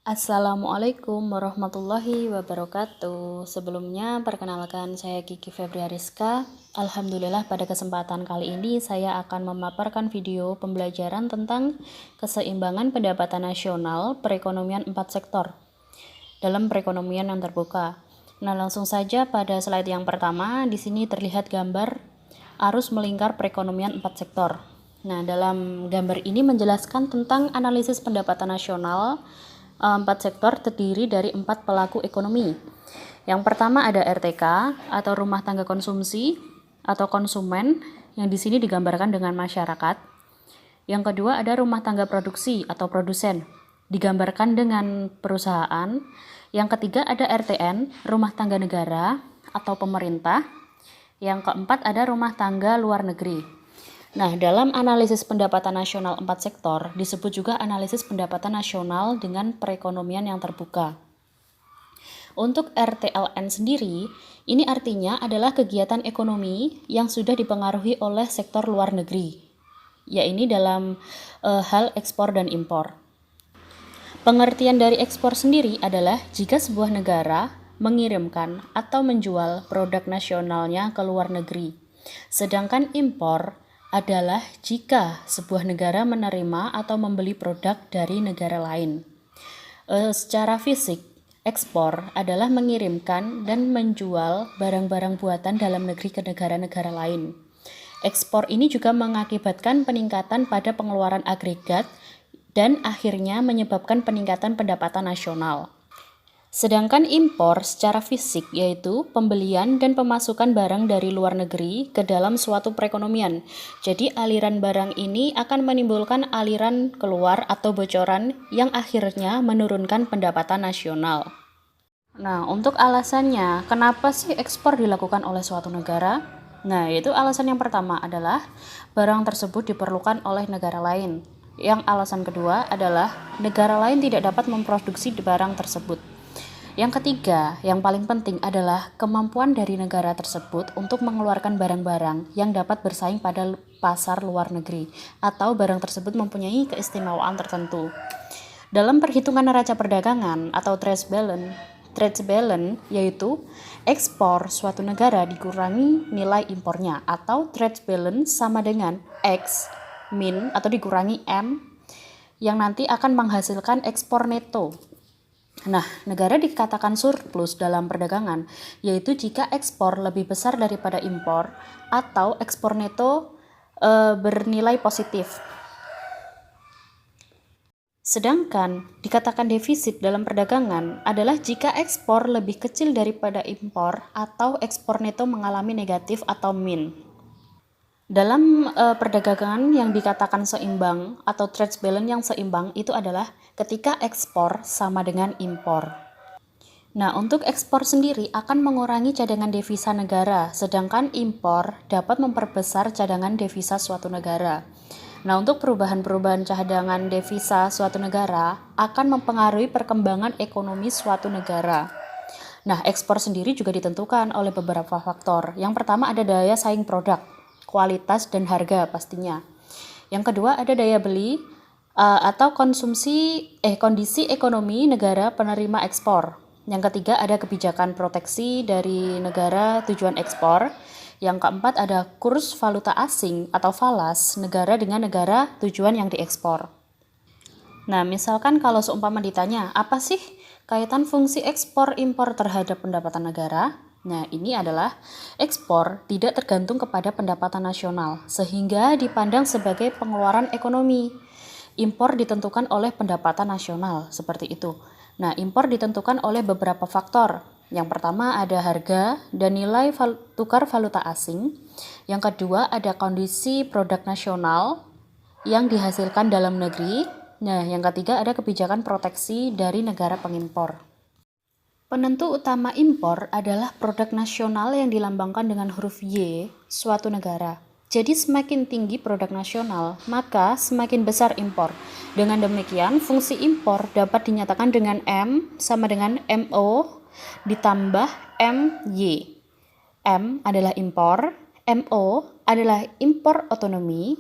Assalamualaikum warahmatullahi wabarakatuh. Sebelumnya, perkenalkan saya Kiki Febriariska. Alhamdulillah pada kesempatan kali ini saya akan memaparkan video pembelajaran tentang keseimbangan pendapatan nasional perekonomian 4 sektor dalam perekonomian yang terbuka. Nah, langsung saja pada slide yang pertama, di sini terlihat gambar arus melingkar perekonomian 4 sektor. Nah, dalam gambar ini menjelaskan tentang analisis pendapatan nasional. 4 sektor terdiri dari 4 pelaku ekonomi. Yang pertama ada RTK atau rumah tangga konsumsi atau konsumen yang di sini digambarkan dengan masyarakat. Yang kedua ada rumah tangga produksi atau produsen digambarkan dengan perusahaan. Yang ketiga ada RTN, rumah tangga negara atau pemerintah. Yang keempat ada rumah tangga luar negeri. Nah, dalam analisis pendapatan nasional 4 sektor, disebut juga analisis pendapatan nasional dengan perekonomian yang terbuka. Untuk RTLN sendiri, ini artinya adalah kegiatan ekonomi yang sudah dipengaruhi oleh sektor luar negeri, yaitu dalam hal ekspor dan impor. Pengertian dari ekspor sendiri adalah jika sebuah negara mengirimkan atau menjual produk nasionalnya ke luar negeri. Sedangkan impor adalah jika sebuah negara menerima atau membeli produk dari negara lain. Secara fisik, ekspor adalah mengirimkan dan menjual barang-barang buatan dalam negeri ke negara-negara lain. Ekspor ini juga mengakibatkan peningkatan pada pengeluaran agregat dan akhirnya menyebabkan peningkatan pendapatan nasional. Sedangkan impor secara fisik yaitu pembelian dan pemasukan barang dari luar negeri ke dalam suatu perekonomian. Jadi aliran barang ini akan menimbulkan aliran keluar atau bocoran yang akhirnya menurunkan pendapatan nasional. Nah, untuk alasannya, kenapa sih ekspor dilakukan oleh suatu negara? Nah, itu alasan yang pertama adalah barang tersebut diperlukan oleh negara lain. Yang alasan kedua adalah negara lain tidak dapat memproduksi barang tersebut. Yang ketiga, yang paling penting adalah kemampuan dari negara tersebut untuk mengeluarkan barang-barang yang dapat bersaing pada pasar luar negeri atau barang tersebut mempunyai keistimewaan tertentu. Dalam perhitungan neraca perdagangan atau trade balance yaitu ekspor suatu negara dikurangi nilai impornya atau trade balance sama dengan X min atau dikurangi M yang nanti akan menghasilkan ekspor neto. Nah, negara dikatakan surplus dalam perdagangan, yaitu jika ekspor lebih besar daripada impor atau ekspor neto bernilai positif. Sedangkan dikatakan defisit dalam perdagangan adalah jika ekspor lebih kecil daripada impor atau ekspor neto mengalami negatif atau min. Dalam perdagangan yang dikatakan seimbang atau trade balance yang seimbang itu adalah ketika ekspor sama dengan impor. Nah, untuk ekspor sendiri akan mengurangi cadangan devisa negara, sedangkan impor dapat memperbesar cadangan devisa suatu negara. Nah, untuk perubahan-perubahan cadangan devisa suatu negara akan mempengaruhi perkembangan ekonomi suatu negara. Nah, ekspor sendiri juga ditentukan oleh beberapa faktor. Yang pertama ada daya saing produk, kualitas dan harga pastinya. Yang kedua ada daya beli atau kondisi ekonomi negara penerima ekspor. Yang ketiga ada kebijakan proteksi dari negara tujuan ekspor. Yang keempat ada kurs valuta asing atau falas negara dengan negara tujuan yang diekspor. Nah, misalkan kalau seumpama ditanya, apa sih kaitan fungsi ekspor impor terhadap pendapatan negara? Nah, ini adalah ekspor tidak tergantung kepada pendapatan nasional, sehingga dipandang sebagai pengeluaran ekonomi. Impor ditentukan oleh pendapatan nasional, seperti itu. Nah, impor ditentukan oleh beberapa faktor. Yang pertama ada harga dan nilai tukar valuta asing. Yang kedua ada kondisi produk nasional yang dihasilkan dalam negeri. Nah, yang ketiga ada kebijakan proteksi dari negara pengimpor. Penentu utama impor adalah produk nasional yang dilambangkan dengan huruf Y suatu negara. Jadi semakin tinggi produk nasional, maka semakin besar impor. Dengan demikian, fungsi impor dapat dinyatakan dengan M sama dengan MO ditambah MY. M adalah impor, MO adalah impor otonomi,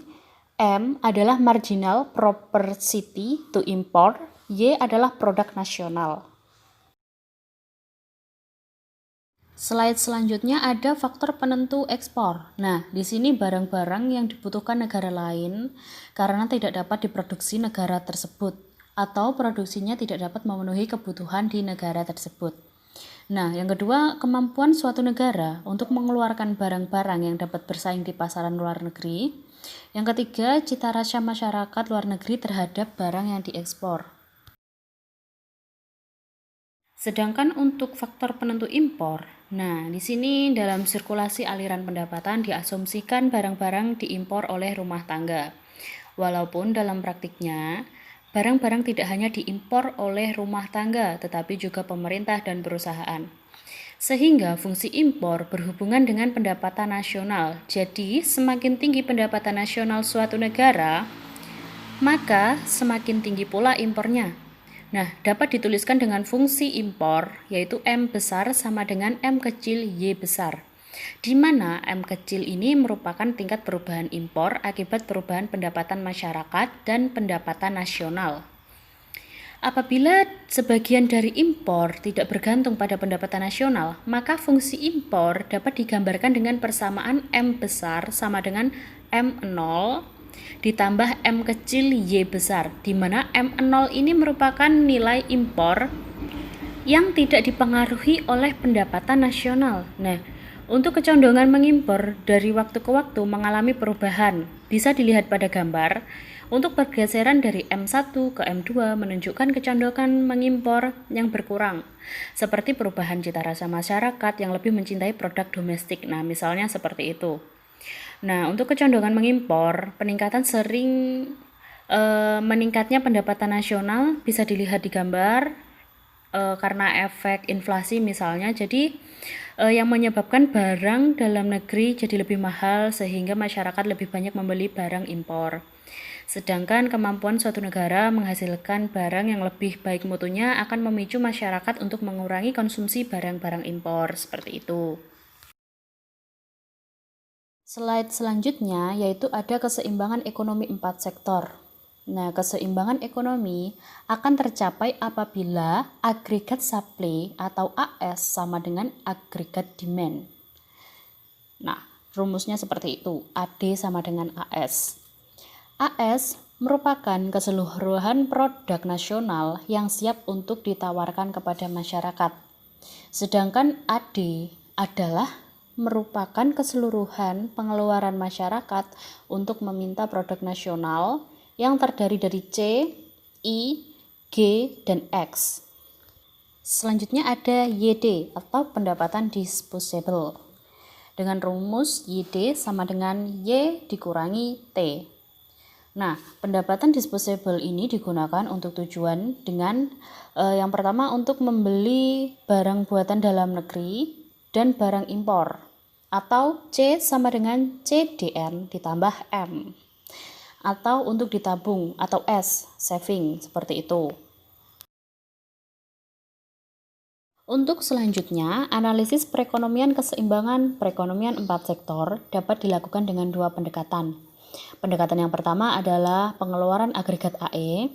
M adalah marginal propensity to import, Y adalah produk nasional. Slide selanjutnya ada faktor penentu ekspor. Nah, di sini barang-barang yang dibutuhkan negara lain karena tidak dapat diproduksi negara tersebut atau produksinya tidak dapat memenuhi kebutuhan di negara tersebut. Nah, yang kedua, kemampuan suatu negara untuk mengeluarkan barang-barang yang dapat bersaing di pasaran luar negeri. Yang ketiga, cita rasa masyarakat luar negeri terhadap barang yang diekspor. Sedangkan untuk faktor penentu impor, nah di sini dalam sirkulasi aliran pendapatan diasumsikan barang-barang diimpor oleh rumah tangga. Walaupun dalam praktiknya, barang-barang tidak hanya diimpor oleh rumah tangga, tetapi juga pemerintah dan perusahaan. Sehingga fungsi impor berhubungan dengan pendapatan nasional. Jadi, semakin tinggi pendapatan nasional suatu negara, maka semakin tinggi pula impornya. Nah, dapat dituliskan dengan fungsi impor, yaitu M besar sama dengan M kecil Y besar, di mana M kecil ini merupakan tingkat perubahan impor akibat perubahan pendapatan masyarakat dan pendapatan nasional. Apabila sebagian dari impor tidak bergantung pada pendapatan nasional, maka fungsi impor dapat digambarkan dengan persamaan M besar sama dengan M0 ditambah M kecil Y besar, di mana M0 ini merupakan nilai impor yang tidak dipengaruhi oleh pendapatan nasional. Nah, untuk kecondongan mengimpor dari waktu ke waktu mengalami perubahan, bisa dilihat pada gambar. Untuk pergeseran dari M1 ke M2 menunjukkan kecondongan mengimpor yang berkurang, seperti perubahan cita rasa masyarakat yang lebih mencintai produk domestik. Nah, misalnya seperti itu. Nah, untuk kecondongan mengimpor, peningkatan sering meningkatnya pendapatan nasional bisa dilihat di gambar karena efek inflasi misalnya. Jadi yang menyebabkan barang dalam negeri jadi lebih mahal sehingga masyarakat lebih banyak membeli barang impor. Sedangkan kemampuan suatu negara menghasilkan barang yang lebih baik mutunya akan memicu masyarakat untuk mengurangi konsumsi barang-barang impor seperti itu. Slide selanjutnya yaitu ada keseimbangan ekonomi 4 sektor. Nah, keseimbangan ekonomi akan tercapai apabila agregat supply atau AS sama dengan agregat demand. Nah, rumusnya seperti itu, AD sama dengan AS. AS merupakan keseluruhan produk nasional yang siap untuk ditawarkan kepada masyarakat. Sedangkan AD adalah merupakan keseluruhan pengeluaran masyarakat untuk meminta produk nasional yang terdiri dari C, I, G, dan X. Selanjutnya ada YD atau pendapatan disposable. Dengan rumus YD sama dengan Y dikurangi T. Nah, pendapatan disposable ini digunakan untuk tujuan dengan yang pertama untuk membeli barang buatan dalam negeri dan barang impor, atau C sama dengan CDN ditambah M, atau untuk ditabung atau S, saving, seperti itu. Untuk selanjutnya, analisis perekonomian keseimbangan perekonomian 4 sektor dapat dilakukan dengan dua pendekatan. Pendekatan yang pertama adalah pengeluaran agregat AE.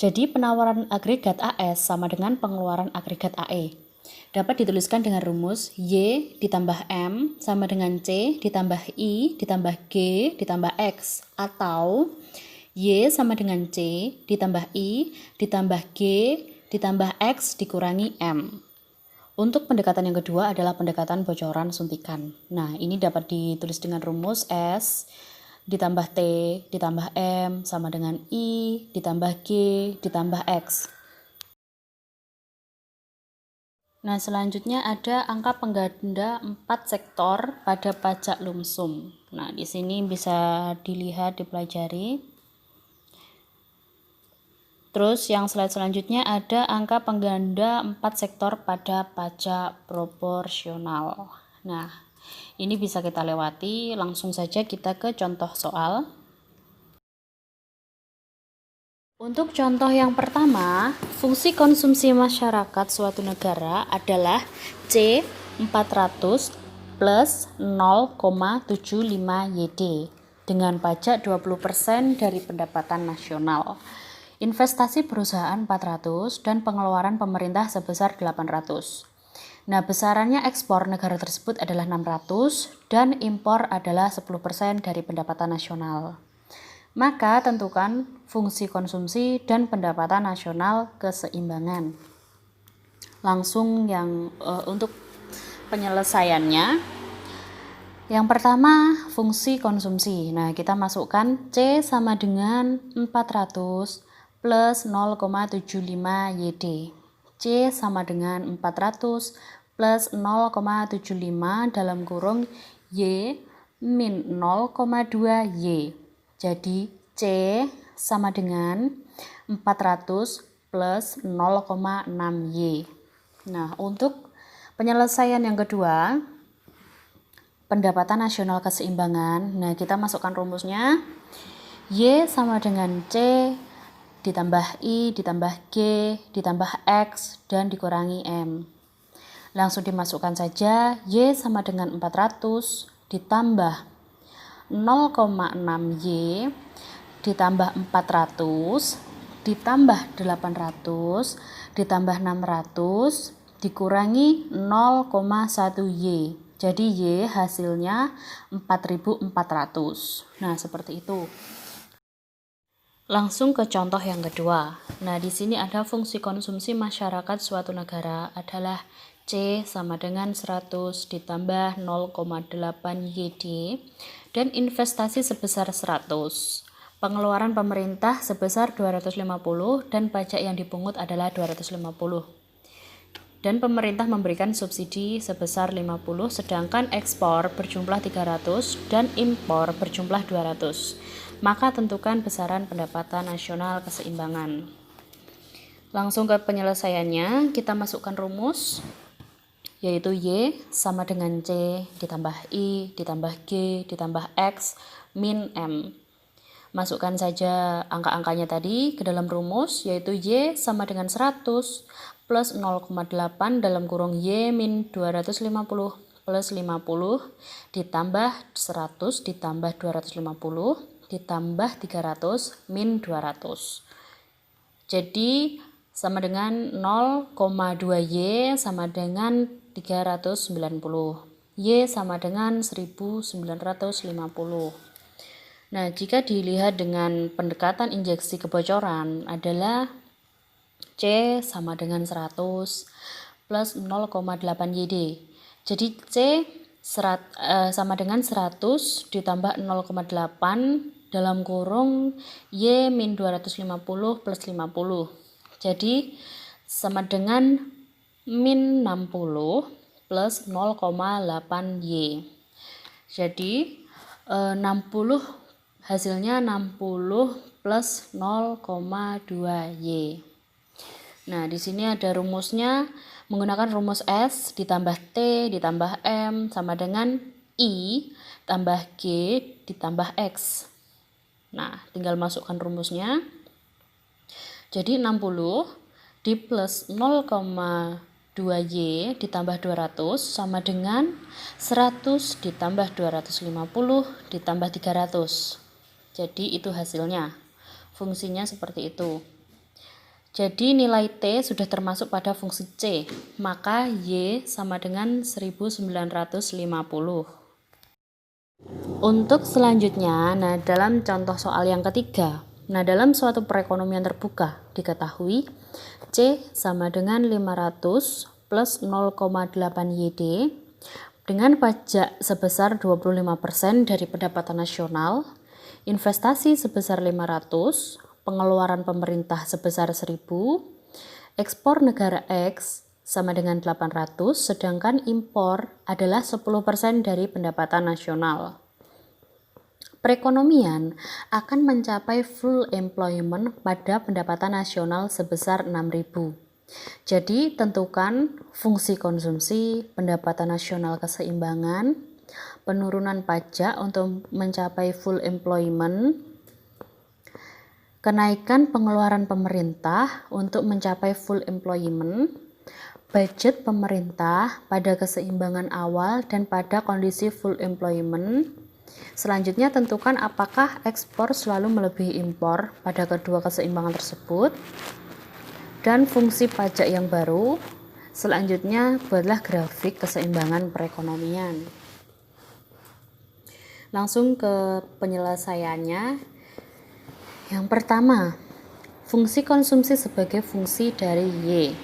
Jadi penawaran agregat AS sama dengan pengeluaran agregat AE. Dapat dituliskan dengan rumus Y ditambah M sama dengan C ditambah I ditambah G ditambah X, atau Y sama dengan C ditambah I ditambah G ditambah X dikurangi M. Untuk pendekatan yang kedua adalah pendekatan bocoran suntikan. Nah, ini dapat ditulis dengan rumus S ditambah T ditambah M sama dengan I ditambah G ditambah X. Nah, selanjutnya ada angka pengganda 4 sektor pada pajak lumsum. Nah, di sini bisa dilihat, dipelajari. Terus yang slide selanjutnya ada angka pengganda 4 sektor pada pajak proporsional. Nah, ini bisa kita lewati, langsung saja kita ke contoh soal. Untuk contoh yang pertama, fungsi konsumsi masyarakat suatu negara adalah C400 plus 0,75 YD dengan pajak 20% dari pendapatan nasional. investasi perusahaan 400 dan pengeluaran pemerintah sebesar 800. Nah, besarannya ekspor negara tersebut adalah 600 dan impor adalah 10% dari pendapatan nasional. Maka tentukan fungsi konsumsi dan pendapatan nasional keseimbangan. Langsung untuk penyelesaiannya, yang pertama fungsi konsumsi. Nah, kita masukkan C sama dengan 400 plus 0,75 YD. C sama dengan 400 plus 0,75 dalam kurung Y min 0,2 Y. Jadi C sama dengan 400 plus 0,6 Y. Nah, untuk penyelesaian yang kedua, pendapatan nasional keseimbangan. Nah, kita masukkan rumusnya. Y sama dengan C ditambah I ditambah G ditambah X dan dikurangi M. Langsung dimasukkan saja. Y sama dengan 400 ditambah 0,6 Y ditambah 400 ditambah 800 ditambah 600 dikurangi 0,1 Y. Jadi Y hasilnya 4.400. Nah, seperti itu. Langsung ke contoh yang kedua. Nah, di sini ada fungsi konsumsi masyarakat suatu negara adalah C sama dengan 100 ditambah 0,8 YD dan investasi sebesar 100. Pengeluaran pemerintah sebesar 250 dan pajak yang dipungut adalah 250. Dan pemerintah memberikan subsidi sebesar 50, sedangkan ekspor berjumlah 300 dan impor berjumlah 200. Maka tentukan besaran pendapatan nasional keseimbangan. Langsung ke penyelesaiannya, kita masukkan rumus, yaitu Y sama dengan C ditambah I ditambah G ditambah X min M. Masukkan saja angka-angkanya tadi ke dalam rumus, yaitu Y sama dengan 100 plus 0,8 dalam kurung Y min 250 plus 50 ditambah 100 ditambah 250 ditambah 300 min 200. Jadi sama dengan 0,2 Y sama dengan 390. Y sama dengan 1950. Nah, jika dilihat dengan pendekatan injeksi kebocoran adalah C sama dengan 100 plus 0,8 YD. Jadi C sama dengan 100 ditambah 0,8 dalam kurung Y min 250 plus 50. Jadi sama dengan min 60 plus 0,8 Y. Jadi 60 hasilnya 60 plus 0,2 Y. Nah, di sini ada rumusnya menggunakan rumus S ditambah T ditambah M sama dengan I tambah G ditambah X. Nah, tinggal masukkan rumusnya. Jadi 60 di plus 0,2 Y ditambah 200 sama dengan 100 ditambah 250 ditambah 300. Jadi itu hasilnya. Fungsinya seperti itu. Jadi nilai T sudah termasuk pada fungsi C, maka Y sama dengan 1950. Untuk selanjutnya, nah dalam contoh soal yang ketiga, nah dalam suatu perekonomian terbuka diketahui C sama dengan 500 plus 0,8 YD dengan pajak sebesar 25% dari pendapatan nasional, investasi sebesar 500, pengeluaran pemerintah sebesar 1000, ekspor negara X sama dengan 800, sedangkan impor adalah 10% dari pendapatan nasional. Perekonomian akan mencapai full employment pada pendapatan nasional sebesar 6.000. Jadi tentukan fungsi konsumsi, pendapatan nasional keseimbangan, penurunan pajak untuk mencapai full employment, kenaikan pengeluaran pemerintah untuk mencapai full employment, budget pemerintah pada keseimbangan awal dan pada kondisi full employment, Selanjutnya tentukan apakah ekspor selalu melebihi impor pada kedua keseimbangan tersebut. Dan fungsi pajak yang baru, selanjutnya buatlah grafik keseimbangan perekonomian. Langsung ke penyelesaiannya. Yang pertama, fungsi konsumsi sebagai fungsi dari Y.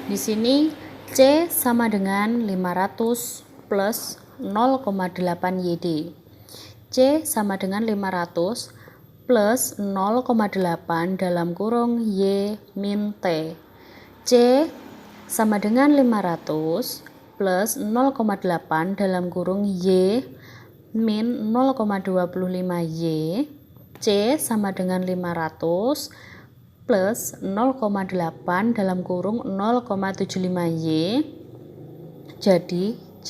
Di sini C sama dengan 500 plus 0,8 YD. C sama dengan 500 plus 0,8 dalam kurung Y min T. C sama dengan 500 plus 0,8 dalam kurung Y min 0,25 Y. C sama dengan 500 plus 0,8 dalam kurung 0,75 Y. Jadi C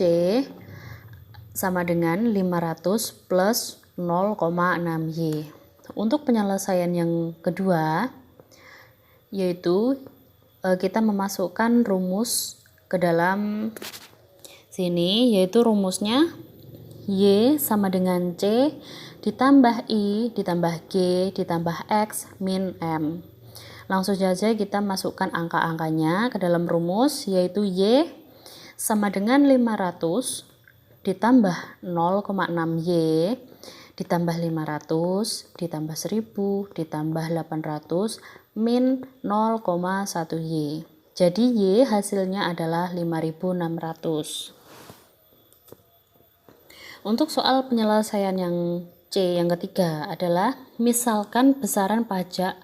sama dengan 500 plus 0,6 Y. Untuk penyelesaian yang kedua, yaitu kita memasukkan rumus ke dalam sini, yaitu rumusnya Y sama dengan C ditambah I ditambah G ditambah X min M. Langsung saja kita masukkan angka-angkanya ke dalam rumus, yaitu Y sama dengan 500 ditambah 0,6 Y ditambah 500 ditambah 1000 ditambah 800 min 0,1 Y. Jadi Y hasilnya adalah 5600. Untuk soal penyelesaian yang C yang ketiga adalah misalkan besaran pajak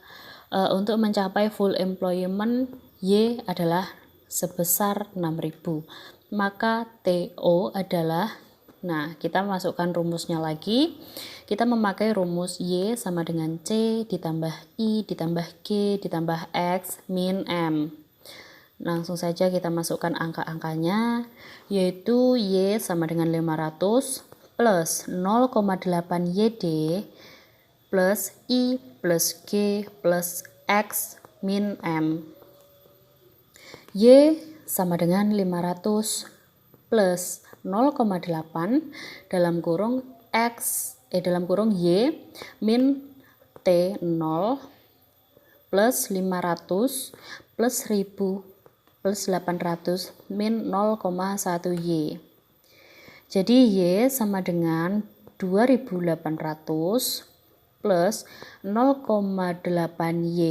untuk mencapai full employment Y adalah sebesar 6.000. Maka TO adalah, nah kita masukkan rumusnya lagi. Kita memakai rumus Y sama dengan C ditambah I ditambah G ditambah X min M. Langsung saja kita masukkan angka-angkanya, yaitu Y sama dengan 500 plus 0,8 YD plus I plus G plus X min M. Y sama dengan 500 plus 0,8 dalam kurung dalam kurung Y min T0 plus 500 plus 1000 plus 800 min 0,1 Y. Jadi Y sama dengan 2800 plus 0,8 Y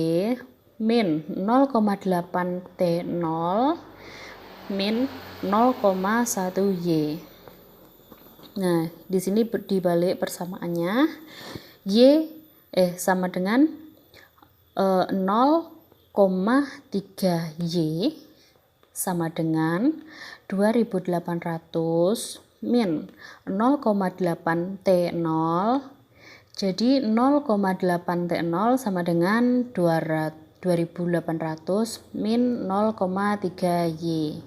min 0,8 T0 min 0,1 Y. Nah, di sini dibalik persamaannya, Y sama dengan 0,3 Y sama dengan 2800 min 0,8 T0. Jadi 0,8 T0 sama dengan 2800 min 0,3 Y.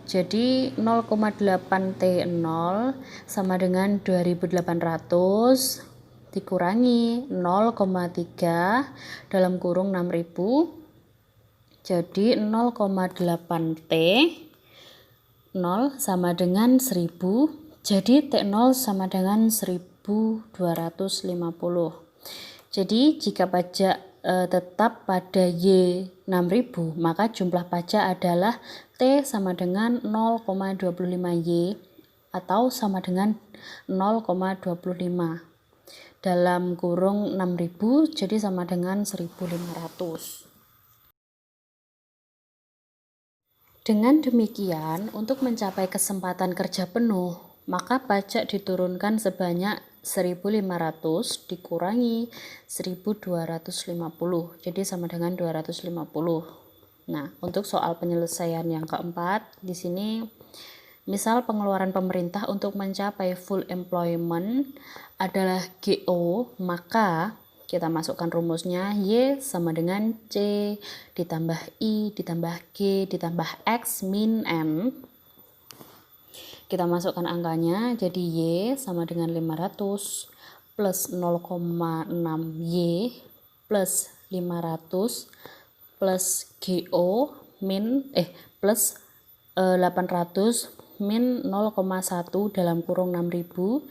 Jadi 0,8 T0 sama dengan 2800 dikurangi 0,3 dalam kurung 6000. Jadi 0,8 T 0 sama dengan 1000. Jadi T0 sama dengan 1250. Jadi jika pajak tetap pada Y 6000, maka jumlah pajak adalah T sama dengan 0,25 Y atau sama dengan 0,25 dalam kurung 6000, jadi sama dengan 1500. Dengan demikian, untuk mencapai kesempatan kerja penuh, maka pajak diturunkan sebanyak 1.500 dikurangi 1.250, jadi sama dengan 250. Nah, untuk soal penyelesaian yang keempat, di sini misal pengeluaran pemerintah untuk mencapai full employment adalah GO, maka kita masukkan rumusnya Y sama dengan C ditambah I ditambah G ditambah X min M. Kita masukkan angkanya, jadi Y sama dengan 500 plus 0,6 Y plus 500 plus GO min plus 800 min 0,1 dalam kurung 6.000.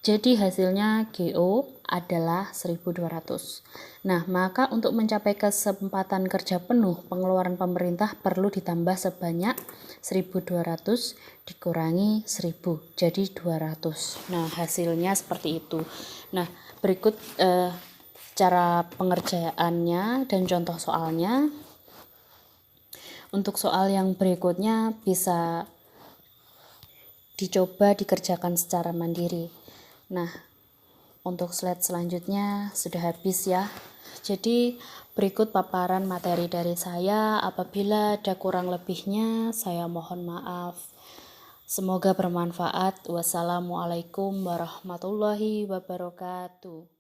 Jadi hasilnya GO adalah 1.200. Nah, maka untuk mencapai kesempatan kerja penuh, pengeluaran pemerintah perlu ditambah sebanyak 1.200 dikurangi 1.000, jadi 200. Nah, hasilnya seperti itu. Nah, berikut cara pengerjaannya dan contoh soalnya. Untuk soal yang berikutnya bisa dicoba dikerjakan secara mandiri. Nah, untuk slide selanjutnya sudah habis ya. Jadi berikut paparan materi dari saya. Apabila ada kurang lebihnya, saya mohon maaf. Semoga bermanfaat. Wassalamualaikum warahmatullahi wabarakatuh.